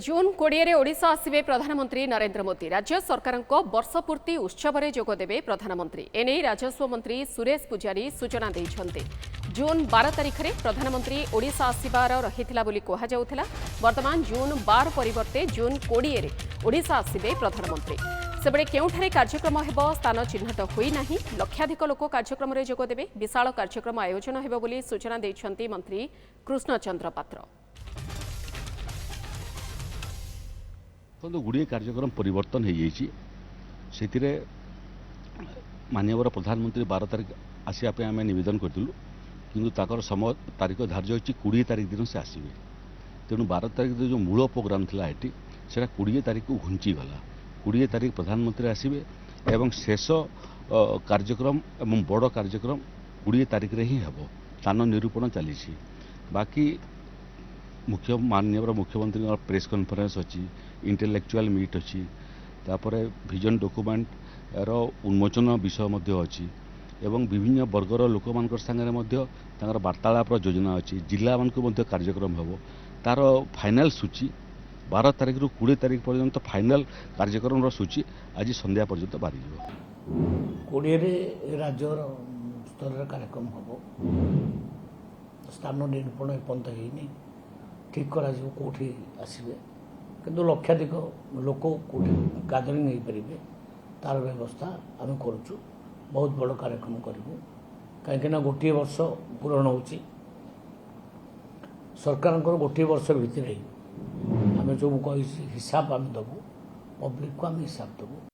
जून 20 ओडिशा आसिबे प्रधानमंत्री नरेंद्र मोदी। राज्य सरकार वर्षपूर्ति उत्सव में जोगदेवे प्रधानमंत्री। एने राजस्व मंत्री सुरेश पुजारी सूचना देइछन्ते। जून 12 तारिख में प्रधानमंत्री ओडिशा आसिबार रहिथिला बोली कुहाजाउथिला। वर्तमान जून 12 परिवर्ते जून 20 रे ओडिशा आसिबे प्रधानमंत्री। सेबळे केउठारे कार्यक्रम हेबो स्थान चिन्हट होई नाही। लक्षाधिक लोक कार्यक्रम में जोगदेवे। विशाल कार्यक्रम आयोजन हेबो बोली सूचना देइछन्ते मंत्री कृष्णचंद्र पात्र। गुड़िए कार्यक्रम परिवर्तन हो माननीय प्रधानमंत्री 12 तारिख आसवाई आम नवेदन करूँ कि समय तारीख धार्य हो 20 तारिख दिन से आसवे। तेणु 12 तारिख जो मूल प्रोग्राम था ये 20 तारिख को घुंचीगला। 20 तारिख प्रधानमंत्री आसवे एवं शेष कार्यक्रम एवं बड़ कार्यक्रम 20 तारिख रे ही हेबो। स्थान निरूपण चली बाकी माननीय मुख्यमंत्री प्रेस कॉन्फ्रेंस अच्छी, इंटेलेक्चुअल मीट अच्छी, तापर विजन डॉक्यूमेंट रो उन्मोचन विषय अच्छी एवं विभिन्न वर्गर लोक सांगे वार्तालाप योजना अच्छी। जिला मान कार्यक्रम हम तार फाइनाल सूची 12 तारिख रु 20 तारिख पर्यंत फाइनाल कार्यक्रम सूची आज संध्या पर्यंत बाहरी 20 राज्य स्तर कार्यक्रम हम स्थान निरूपण एपर्यंत होनी ठीक करा कौटी आसवे किंतु लक्षाधिक लोक कौटी गादरिंग हो पारे तार व्यवस्था आम करुचु। बहुत बड़ कार्यक्रम करूँ कहीं गोटे वर्ष पूरण हो सरकार गोटे वर्ष भितर आम जो कही हिसाब आम दबू पब्लिक को आम हिसाब दबू।